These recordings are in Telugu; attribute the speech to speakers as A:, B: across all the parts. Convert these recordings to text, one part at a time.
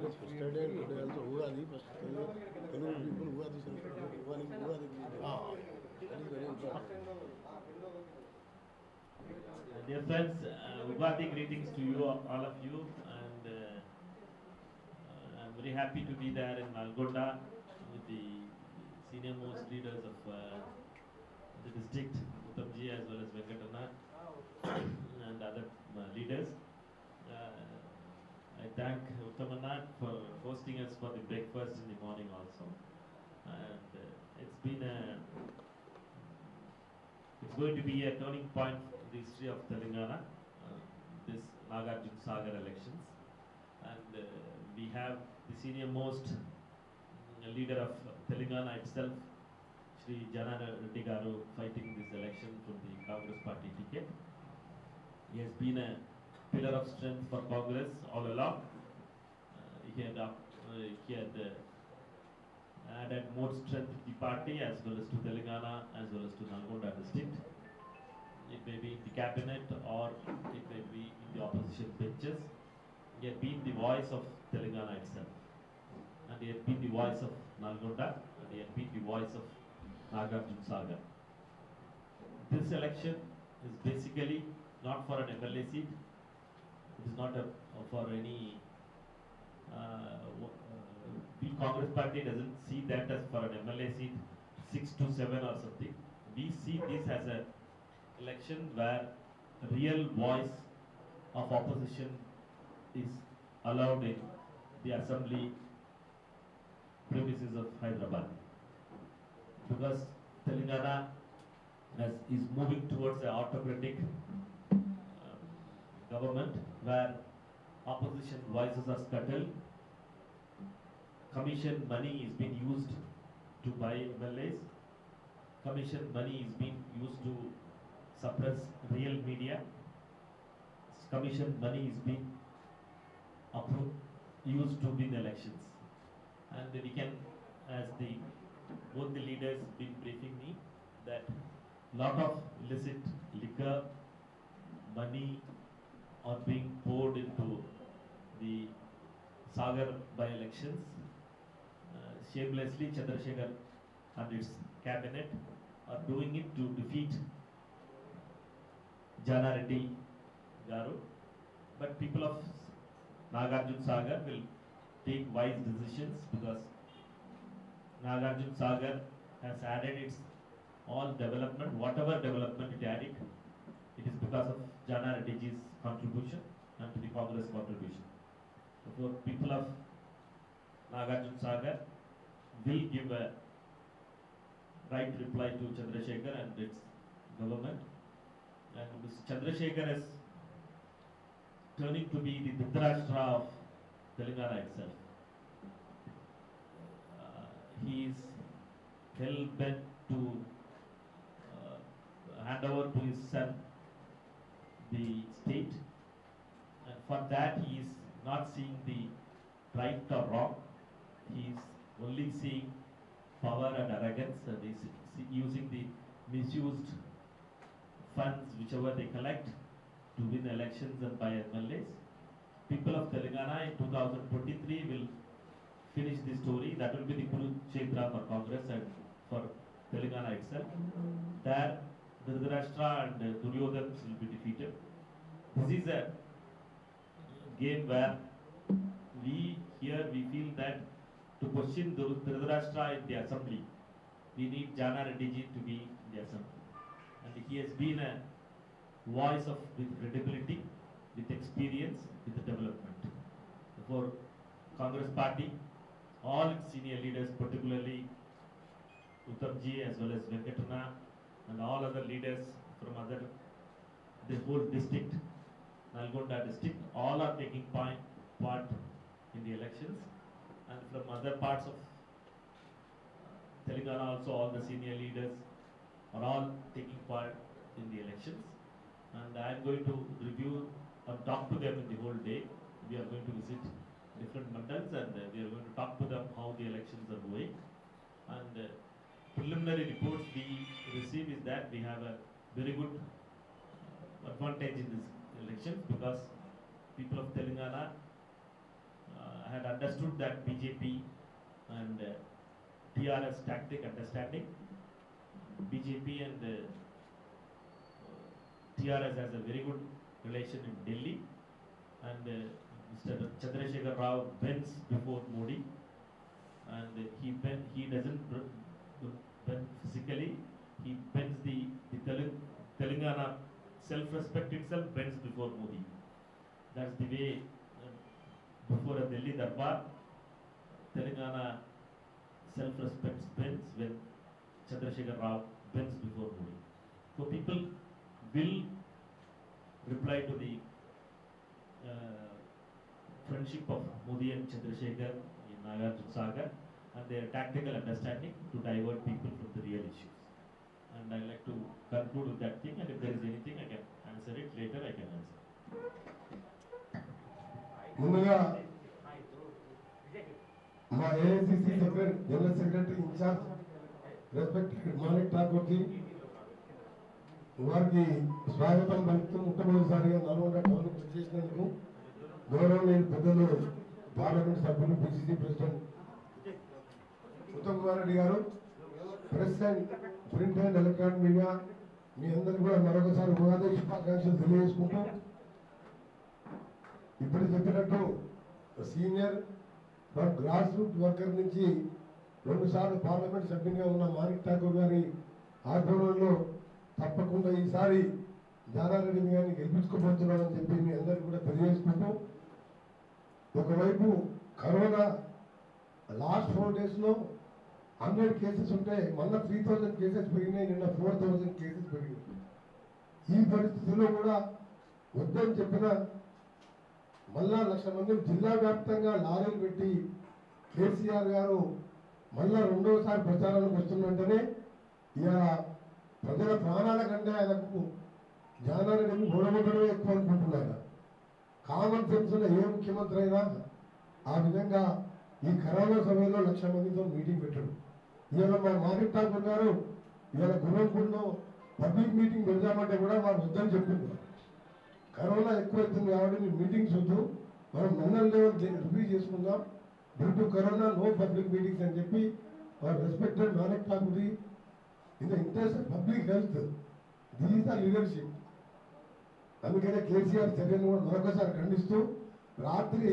A: yesterday and today also Ugadi, first Telugu people Ugadi celebration. Ugadi greeting. That is very important.
B: Dear friends, Ugadi greetings to you, all of you, and I'm very happy to be there in Nalgonda with the senior most leaders of the district, Uttamji as well as Venkatana and other leaders. I thank Uttamana for hosting us for the breakfast in the morning also, and it's going to be a turning point in the history of Telangana, this Nagarjuna Sagar elections. And we have the senior most leader of Telangana itself, Shri Janana Reddy Garu, fighting this election from the Congress party ticket. He has been a pillar of strength for Congress all along. He had added more strength to the party as well as to Telangana as well as to Nalgonda district. It may be in the cabinet or it may be in the opposition benches. He had been the voice of Telangana itself, and he had been the voice of Nalgonda, and he had been the voice of Nagarjuna Sagar. This election is basically not for an MLA seat. It is not for any. The Congress party doesn't see that as for an MLA seat, 6 to 7 or something. We see this as an election where real voice of opposition is allowed in the assembly premises of Hyderabad, because Telangana is moving towards an autocratic government where opposition voices are scuttled. Commission money is being used to buy MLAs. Commission money is being used to suppress real media. Commission money is being used to win elections. And we can, as both the leaders been briefing me, that lot of illicit liquor money are being poured into the Sagar by-elections. Shamelessly, Chandrasekhar and its cabinet are doing it to defeat Jana Reddy Garu. But people of Nagarjuna Sagar will take wise decisions, because Nagarjuna Sagar has added its all development, whatever development it added, it is because of Jana Reddy's contribution and to the Congress contribution. Therefore, people of Nagarjuna Sagar will give a right reply to Chandrasekhar and its government. And Mr. Chandrasekhar is turning to be the Dhritarashtra of Telangana itself. He is hell bent to hand over to his son the state, and for that he is not seeing the right or wrong. He is only seeing power and arrogance, and is using the misused funds whichever they collect to win elections and buy MLAs. People of Telangana in 2023 will finish the story. That will be the Kurukshetra for Congress and for Telangana itself. There, Dhritarashtra and Duryodhana will be defeated. This is a game where we feel that to question Dhritarashtra in the assembly, we need Jana Reddy ji to be in the assembly. And he has been a voice with credibility, with experience, with the development. Therefore, Congress party, all its senior leaders, particularly Uttamji as well as Venkatana and all other leaders from the whole district, Nalgonda district, all are taking part in the elections. And from other parts of Telangana also, all the senior leaders are all taking part in the elections. And I am going to review and talk to them in the whole day. We are going to visit different mandals and we are going to talk to them how the elections are going. And preliminary reports we receive is that we have a very good advantage in this election, because people of Telangana had understood that BJP and TRS tactic understanding. BJP and TRS has a very good relation in Delhi, and Mr. Chandrasekhar Rao bends before Modi, and he doesn't bend physically. He bends the Telangana self-respect itself bends before Modi. That's the way before a Delhi Darbar, Telangana self-respect bends when Chandrasekhar Rao bends before Modi. So people will reply to the friendship of Modi and Chandrasekhar in Nagarjuna Sagar and their tactical understanding to divert people from the real issues. And I like to conclude with that thing, and if there is anything I can answer it later, I can answer.
C: ముందుగా మా AICC general secretary incharge respected Manik Thakur ji వారికి స్వాగతం పలుకుతూ మొట్టమొదటిసారిగా నల్గొండ టౌన్ చేసినందుకు గౌరవనీయులు పెద్దలు పార్లమెంట్ సభ్యులు పిసిసి ప్రెసిడెంట్ ఉత్తమ్ కుమార్ రెడ్డి గారు, press and print and electronic media మీ అందరికీ కూడా మరొకసారి ఉగాది శుభాకాంక్షలు తెలియజేసుకుంటాం. ఇప్పుడు చెప్పినట్టు సీనియర్ గ్రాస్ రూట్ వర్కర్ నుంచి 2 సార్లు పార్లమెంట్ సభ్యునిగా ఉన్న మాణిక్ ఠాకూర్ గారి ఆధ్వర్యంలో తప్పకుండా ఈసారి జానారెడ్డి గారిని గెలిపించుకోబోతున్నామని చెప్పి మీ అందరికీ కూడా తెలియజేసుకుంటాం. ఒకవైపు కరోనా లాస్ట్ 4 daysలో 100 కేసెస్ ఉంటే మొన్న 3000 కేసెస్ పెరిగినాయి, నిన్న 4000 కేసెస్ పెరిగినాయి. ఈ పరిస్థితుల్లో కూడా వద్దని చెప్పిన మళ్ళా 1,00,000 మంది జిల్లా వ్యాప్తంగా లారీలు పెట్టి కేసీఆర్ గారు మళ్ళా 2వసారి ప్రచారానికి వస్తున్నట్టనే ఇక ప్రజల ప్రాణాల కంటే ఆయనకు జానారెడ్డిని గొడవడమే ఎక్కువ అనుకుంటున్నారు. కామన్ సెన్స్లో ఏ ముఖ్యమంత్రి అయినా ఆ విధంగా ఈ కరోనా సమయంలో 1,00,000 మందితో మీటింగ్ పెట్టాడు. ఇవాళ మా మాణిక్ ఠాకూర్ గారు ఇవాళ గుర్రంపూడిలో పబ్లిక్ మీటింగ్ పెడదామంటే కూడా వారు వద్దని చెప్పింది. కరోనా ఎక్కువైతుంది కాబట్టి మీ మీటింగ్స్ వద్దు, మనం మండల్ లెవెల్ రివ్యూ చేసుకుందాం, due to corona no public meetings అని చెప్పి వారు respected Manik Thakur in the interest of public health, this is the leadership. అందుకనే కేసీఆర్ చర్యను కూడా మరొకసారి ఖండిస్తూ రాత్రి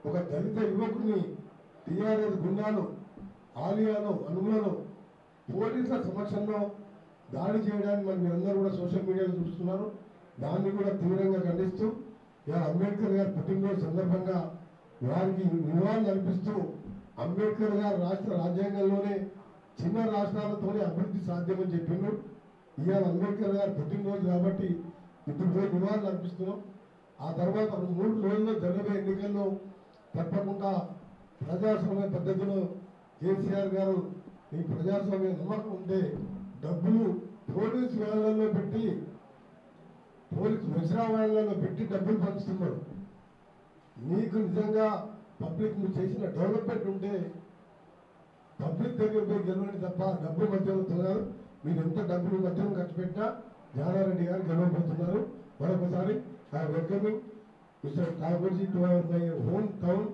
C: ఒక దళిత యువకుని టీఆర్ఎస్ గుండాలు ఆలియాలో అనుగుణలో పోలీసుల సమక్షంలో దాడి చేయడానికి మరి మీరందరూ కూడా సోషల్ మీడియాలో చూస్తున్నారు. దాన్ని కూడా తీవ్రంగా ఖండిస్తూ ఇవాళ అంబేద్కర్ గారి పుట్టినరోజు సందర్భంగా వారికి నివాళులు అర్పిస్తూ అంబేద్కర్ గారు రాష్ట్ర రాజ్యాంగంలోనే చిన్న రాష్ట్రాలతోనే అభివృద్ధి సాధ్యమని చెప్పిండు. ఇవాళ అంబేద్కర్ గారు పుట్టినరోజు కాబట్టి ఇప్పుడు పోయి నివాళులు అర్పిస్తున్నాం. ఆ తర్వాత 3 రోజుల్లో జరగబోయే ఎన్నికల్లో తప్పకుండా ప్రజాస్వామ్య పద్ధతిలో కేసీఆర్ గారు ఈ ప్రజాస్వామ్య నమ్మకం ఉంటే డబ్బులు పోలీసు వ్యాన్లలో పెట్టి పోలీసు మెజరా వ్యాన్లలో పెట్టి డబ్బులు పంచుతున్నారు. మీకు నిజంగా పబ్లిక్ మీరు చేసిన డెవలప్మెంట్ ఉంటే పబ్లిక్ దగ్గర పోయి గెలవండి తప్ప డబ్బులు మధ్యలో తొలగారు. మీరు ఎంత డబ్బులు మధ్యలో ఖర్చు పెట్టినా జానారెడ్డి గారు గెలవబోతున్నారు. మరొకసారి I welcoming mister Thakurji to our my home town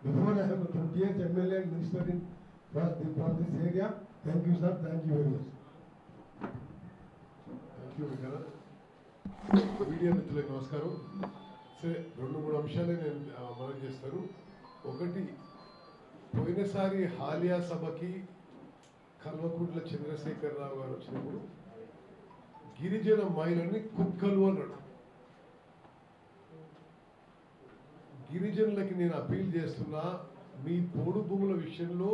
C: before I have 20th MLA and minister in from this area. Thank you sir, thank you very much.
D: Thank you వికరా. మీడియా మిత్రులకు నమస్కారం. సరే, 2-3 అంశాలే నేను మనం చేస్తాను. ఒకటి, పోయినసారి హాలియా సభకి కల్వకుంట్ల చంద్రశేఖర్ రావు గారు వచ్చినప్పుడు గిరిజన మహిళల్ని కుక్కలు అన్నాడు. గిరిజనులకి నేను అప్పీల్ చేస్తున్నా, మీ పోడు భూముల విషయంలో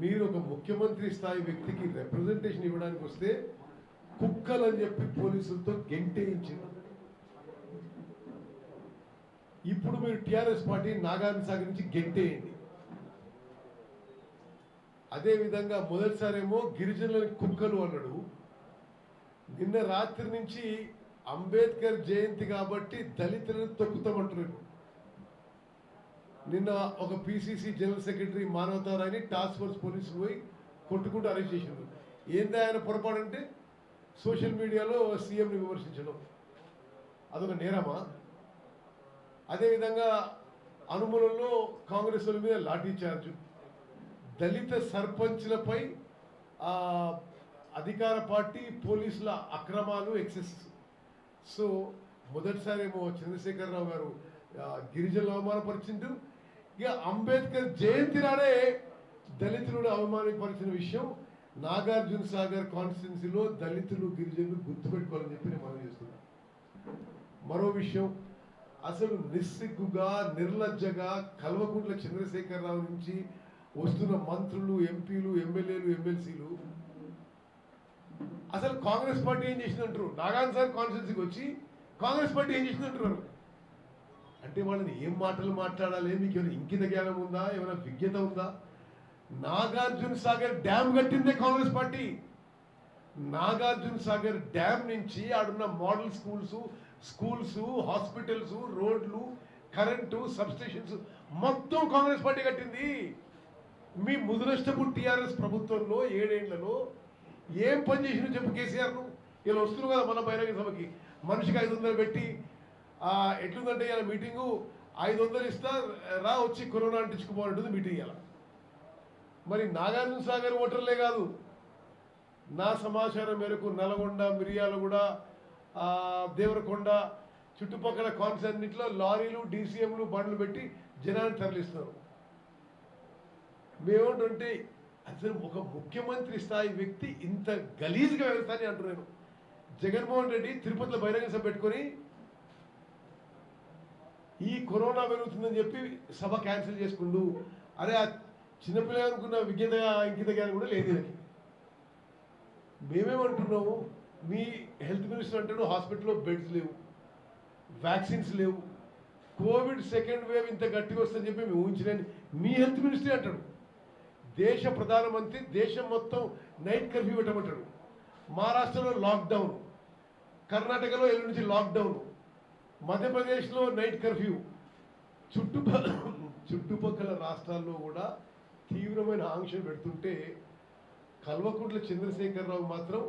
D: మీరు ఒక ముఖ్యమంత్రి స్థాయి వ్యక్తికి రిప్రజెంటేషన్ ఇవ్వడానికి వస్తే కుక్కలు అని చెప్పి పోలీసులతో గెంటేయించింది. ఇప్పుడు మీరు టిఆర్ఎస్ పార్టీ నాగార్జున సాగర్ నుంచి గెంటేయండి. అదేవిధంగా మొదటిసారేమో గిరిజనులని కుక్కలు అన్నాడు. నిన్న రాత్రి నుంచి అంబేద్కర్ జయంతి కాబట్టి దళితులను తొక్కుతామంటున్నారు. నిన్న ఒక పిసిసి జనరల్ సెక్రటరీ మానవతారాయని టాస్క్ ఫోర్స్ పోలీసులు పోయి కొట్టుకుంటూ అరెస్ట్ చేసిండ్రు. ఏందా ఆయన పొరపాటు అంటే సోషల్ మీడియాలో సీఎంని విమర్శించడం, అదొక నేరమా? అదేవిధంగా అనుమలంలో కాంగ్రెస్ వాళ్ళ మీద లాఠీ చార్జు, దళిత సర్పంచ్లపై అధికార పార్టీ పోలీసుల అక్రమాలు, ఎక్సెస్. సో మొదటిసారేమో చంద్రశేఖరరావు గారు గిరిజనులు అవమానపరిచిండు. ఇక అంబేద్కర్ జయంతి నాడే దళితులను అవమానపరిచిన విషయం నాగార్జున సాగర్ కాన్స్టిట్యున్సీలో దళితులు గిరిజనులు గుర్తుపెట్టుకోవాలని చెప్పి నేను మనం చేస్తున్నాను. మరో విషయం, అసలు నిస్సిగ్గుగా నిర్లజ్జగా కల్వకుంట్ల చంద్రశేఖరరావు నుంచి వస్తున్న మంత్రులు, ఎంపీలు, ఎమ్మెల్యేలు, ఎమ్మెల్సీలు అసలు కాంగ్రెస్ పార్టీ ఏం చేసిందంటారు. నాగార్జున సాగర్ కాన్స్టిట్యున్సీకి వచ్చి కాంగ్రెస్ పార్టీ ఏం చేసిందంటారు. అంటే వాళ్ళని ఏం మాటలు మాట్లాడాలి, మీకు ఏమైనా ఇంకిత జ్ఞానం ఉందా, ఏమైనా విజ్ఞత ఉందా? నాగార్జున సాగర్ డ్యామ్ కట్టిందే కాంగ్రెస్ పార్టీ. నాగార్జున సాగర్ డ్యామ్ నుంచి ఆడున్న మోడల్ స్కూల్స్, హాస్పిటల్స్, రోడ్లు, కరెంటు, సబ్స్టేషన్స్ మొత్తం కాంగ్రెస్ పార్టీ కట్టింది. మీ ముదునష్టపు టీఆర్ఎస్ ప్రభుత్వంలో 7 ఏళ్లలో ఏం పని చేసినా చెప్పు కేసీఆర్ను. ఇలా వస్తున్నావు కదా మన బహిరంగ సభకి, మనిషికి 500 పెట్టి ఎట్లుందంటే ఇలా మీటింగు 500 ఇస్తా రా వచ్చి కరోనా అంటించుకుపోవాలంటుంది మీటింగ్. ఇలా మరి నాగార్జున సాగర్ ఓటర్లే కాదు, నా సమాచారం మేరకు నల్గొండ, మిర్యాలగూడ, దేవరకొండ చుట్టుపక్కల కాన్సర్న్నిట్లో లారీలు, డీసీఎంలు, బండ్లు పెట్టి జనాన్ని తరలిస్తున్నారు. మేమేంటంటే అసలు ఒక ముఖ్యమంత్రి స్థాయి వ్యక్తి ఇంత గలీజ్గా వ్యవస్థని అంటున్నాను. జగన్మోహన్ రెడ్డి తిరుపతిలో బహిరంగ సభ పెట్టుకొని ఈ కరోనా పెరుగుతుందని చెప్పి సభ క్యాన్సిల్ చేసుకుంటూ, అరే ఆ చిన్నపిల్ల అనుకున్న విజ్ఞత ఇంకిత జ్ఞానం కూడా లేదు వీళ్ళకి. మేమేమంటున్నాము, మీ హెల్త్ మినిస్టర్ అంటాడు హాస్పిటల్లో బెడ్స్ లేవు, వ్యాక్సిన్స్ లేవు, కోవిడ్ సెకండ్ వేవ్ ఇంత గట్టిగా వస్తుందని చెప్పి మేము ఊహించలేని మీ హెల్త్ మినిస్టర్ అంటాడు. దేశ ప్రధానమంత్రి దేశం మొత్తం నైట్ కర్ఫ్యూ పెట్టమంటాడు. మహారాష్ట్రలో లాక్డౌన్, కర్ణాటకలో ఎల్లుండి నుంచి లాక్డౌన్, మధ్యప్రదేశ్లో నైట్ కర్ఫ్యూ, చుట్టుపక్కల రాష్ట్రాల్లో కూడా తీవ్రమైన ఆంక్షలు పెడుతుంటే కల్వకుంట్ల చంద్రశేఖరరావు మాత్రం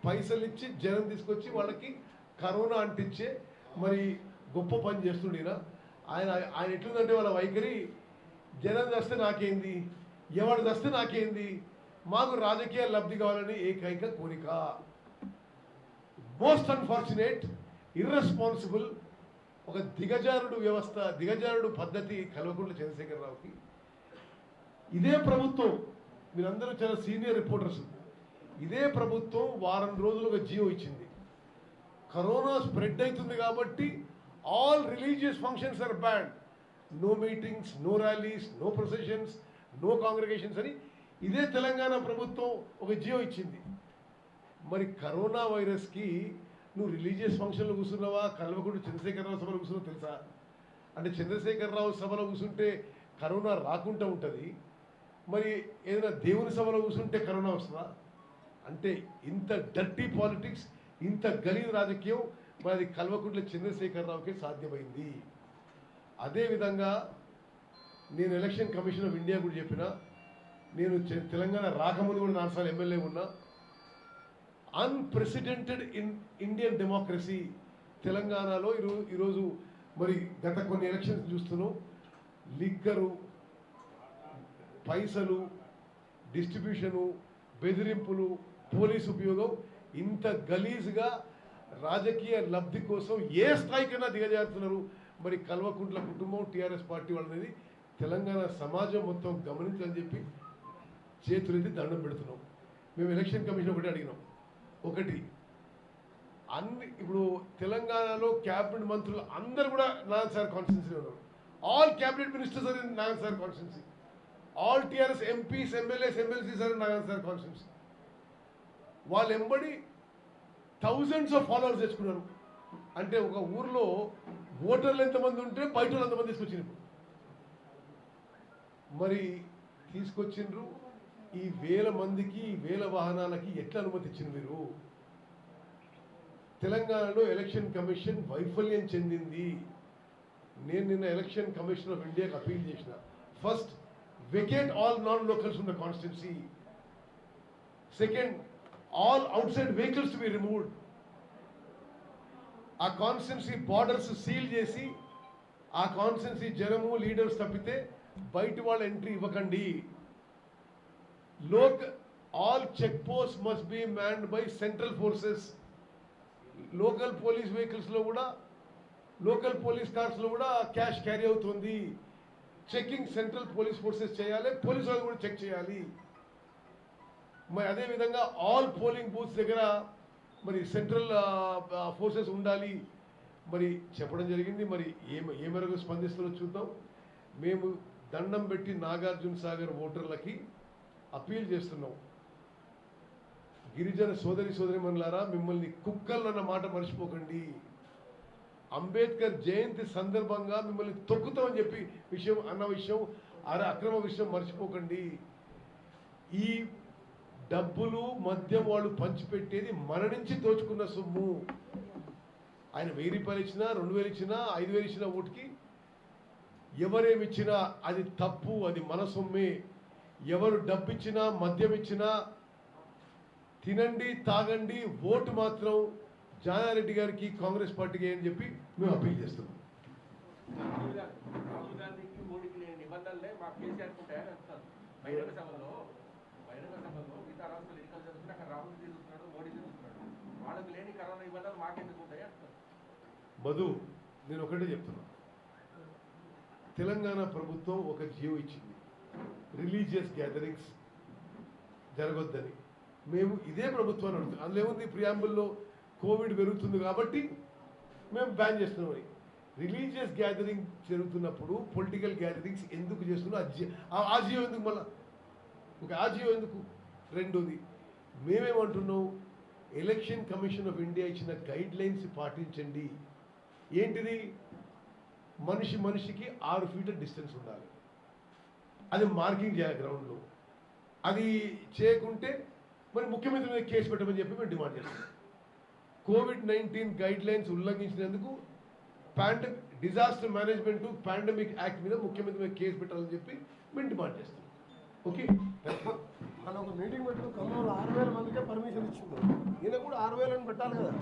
D: పైసలు ఇచ్చి జనం తీసుకొచ్చి వాళ్ళకి కరోనా అంటించే మరి గొప్ప పని చేస్తుండేనా ఆయన. ఆయన ఎట్లుందంటే వాళ్ళ వైఖరి, జనం దస్తే నాకేంది, ఎవడు దస్తే నాకేంది, మాకు రాజకీయ లబ్ధి కావాలని ఏకైక కోరిక. మోస్ట్ అన్ఫార్చునేట్, ఇర్రెస్పాన్సిబుల్, ఒక దిగజారుడు వ్యవస్థ, దిగజారుడు పద్ధతి కల్వకుంట్ల చంద్రశేఖరరావుకి. ఇదే ప్రభుత్వం, మీరందరూ చాలా సీనియర్ రిపోర్టర్స్, ఇదే ప్రభుత్వం వారం రోజులుగా జియో ఇచ్చింది. కరోనా స్ప్రెడ్ అవుతుంది కాబట్టి all religious functions are ban, no meetings, no rallies, no processions, no congregations అని ఇదే తెలంగాణ ప్రభుత్వం ఒక జియో ఇచ్చింది. మరి కరోనా వైరస్కి నువ్వు రిలీజియస్ ఫంక్షన్లో కూర్చున్నావా, కల్వకుంట్ల చంద్రశేఖరరావు సభలో కూర్చున్నావు తెలుసా? అంటే చంద్రశేఖరరావు సభలో కూర్చుంటే కరోనా రాకుండా ఉంటుంది, మరి ఏదైనా దేవుని సభలో కూర్చుంటే కరోనా వస్తుందా? అంటే ఇంత డర్టీ పాలిటిక్స్, ఇంత గలీజ్ రాజకీయం మరి అది కల్వకుంట్ల చంద్రశేఖరరావుకే సాధ్యమైంది. అదేవిధంగా నేను ఎలక్షన్ కమిషన్ ఆఫ్ ఇండియా కూడా చెప్పిన, నేను తెలంగాణ రాకముందు కూడా 4 సార్లు ఎమ్మెల్యే ఉన్నా. అన్ప్రెసిడెంటెడ్ ఇన్ ఇండియన్ డెమోక్రసీ తెలంగాణలో ఈరోజు మరి గత కొన్ని ఎలక్షన్స్ చూస్తున్నాం. లిక్కరు, పైసలు, డిస్ట్రిబ్యూషను, బెదిరింపులు, పోలీసు ఉపయోగం ఇంత గలీజ్గా రాజకీయ లబ్ధి కోసం ఏ స్థాయికైనా దిగజారుతున్నారు. మరి కల్వకుంట్ల కుటుంబం, టీఆర్ఎస్ పార్టీ వాళ్ళనేది తెలంగాణ సమాజం మొత్తం గమనించాలని చెప్పి చేతులెత్తి దండం పెడుతున్నాం. మేము ఎలక్షన్ కమిషన్ ఒకటి అడిగినాం. ఒకటి, ఇప్పుడు తెలంగాణలో క్యాబినెట్ మంత్రులు అందరూ కూడా నారాయణ సార్ కాన్స్టిట్యున్సీలో ఉన్నారు. All cabinet ministers are in Narayana sir constituency, all TRS MPs, MLAs, MLCs are in Narayana sir constituency. వాళ్ళు ఎంబడి థౌజండ్స్ ఆఫ్ ఫాలోవర్స్ తెచ్చుకున్నారు. అంటే ఒక ఊర్లో ఓటర్లు ఎంతమంది ఉంటే బయట వాళ్ళు ఎంతమంది తీసుకొచ్చినారు. మరి తీసుకొచ్చిండ్రు. ఈ 1000 మందికి, 1000 వాహనాలకి ఎట్లా అనుమతి ఇచ్చింది మీరు? తెలంగాణలో ఎలక్షన్ కమిషన్ వైఫల్యం చెందింది. నేను నిన్న ఎలక్షన్ కమిషన్ ఆఫ్ ఇండియాకి అపీల్ చేసిన, first vacate all non-locals from the constituency. Second, all outside vehicles to be removed. ఆ కాన్స్టిట్యున్సీ బార్డర్స్ సీల్ చేసి ఆ కాన్స్టెన్సీ జనము లీడర్స్ తప్పితే బయట వాళ్ళ ఎంట్రీ ఇవ్వకండి. All check post must be manned by central forces. Local police వెహికల్స్లో కూడా, లోకల్ పోలీస్ కార్స్లో కూడా క్యాష్ క్యారీ అవుతుంది. చెకింగ్ సెంట్రల్ పోలీస్ ఫోర్సెస్ చేయాలి, పోలీసు వాళ్ళు కూడా చెక్ చేయాలి. మరి అదేవిధంగా ఆల్ పోలింగ్ బూత్స్ దగ్గర మరి సెంట్రల్ ఫోర్సెస్ ఉండాలి మరి చెప్పడం జరిగింది. మరి ఏ మేరకు స్పందిస్తారో చూద్దాం. మేము దండం పెట్టి నాగార్జున సాగర్ ఓటర్లకి అప్పీల్ చేస్తున్నాం. గిరిజన సోదరిమణులారా, మిమ్మల్ని కుక్కలన్న మాట మర్చిపోకండి. అంబేద్కర్ జయంతి సందర్భంగా మిమ్మల్ని తొక్కుతామని చెప్పి విషయం అక్రమ విషయం మర్చిపోకండి. ఈ డబ్బులు మద్యం వాళ్ళు పంచిపెట్టేది మన నుంచి దోచుకున్న సొమ్ము. ఆయన 1000 రూపాయలు ఇచ్చినా, 2000 ఇచ్చినా, 5000 ఇచ్చినా ఓటుకి ఎవరేమిచ్చినా అది తప్పు, అది మన సొమ్మే. ఎవరు డబ్బు ఇచ్చినా, మద్యం ఇచ్చినా తినండి, తాగండి, ఓటు మాత్రం జానారెడ్డి గారికి, కాంగ్రెస్ పార్టీకి అని చెప్పి మేము అప్పీల్ చేస్తున్నాం.
E: రాహుల్ గాంధీకి మోడీకి లేని నిబంధనలే మా కేసీఆర్ ఉంటాయని అంటున్నారు. బహిరంగ సభలో మిగతా రాష్ట్రాలు ఎన్నికలు జరుగుతున్నాయి, అక్కడ రాహుల్ తిరుగుతున్నాడు, మోడీ తిరుగుతున్నాడు. వాళ్ళకి లేని కరోనా నిబంధనలు మాకెందుకు ఉంటాయి అంటున్నారు.
D: మధు, నేను ఒకటే చెప్తున్నా. తెలంగాణ ప్రభుత్వం ఒక జీవో ఇచ్చింది, రిలీజియస్ గ్యాదరింగ్స్ జరగొద్దని. మేము ఇదే ప్రభుత్వాన్ని అడుగుతున్నాం. అందులో ఏముంది, ప్రియాంబుల్లో కోవిడ్ పెరుగుతుంది కాబట్టి మేము బ్యాన్ చేస్తున్నామని. రిలీజియస్ గ్యాదరింగ్ జరుగుతున్నప్పుడు పొలిటికల్ గ్యాదరింగ్స్ ఎందుకు చేస్తున్నాం? ఆ జీవో ఎందుకు? మళ్ళా ఆ జీవో ఎందుకు? రెండోది, మేమేమంటున్నాం, ఎలక్షన్ కమిషన్ ఆఫ్ ఇండియా ఇచ్చిన గైడ్ లైన్స్ పాటించండి. ఏంటిది? మనిషికి 6 ఫీట్ల డిస్టెన్స్ ఉండాలి. అది మార్కింగ్ చేయాలి గ్రౌండ్లో. అది చేయకుంటే మరి ముఖ్యమంత్రి మీద కేసు పెట్టమని చెప్పి మేము డిమాండ్ చేస్తాం. COVID-19 గైడ్ లైన్స్ ఉల్లంఘించినందుకు డిజాస్టర్ మేనేజ్మెంట్ పాండమిక్ యాక్ట్ మీద ముఖ్యమంత్రి మీద కేసు పెట్టాలని చెప్పి మేము డిమాండ్ చేస్తాం. ఓకే,
C: మన ఒక మీటింగ్ పెట్టిన ఖమ్మంలో 6000 మందికే పర్మిషన్ ఇచ్చింది. ఈయన కూడా 6000 అని పెట్టాలి కదా.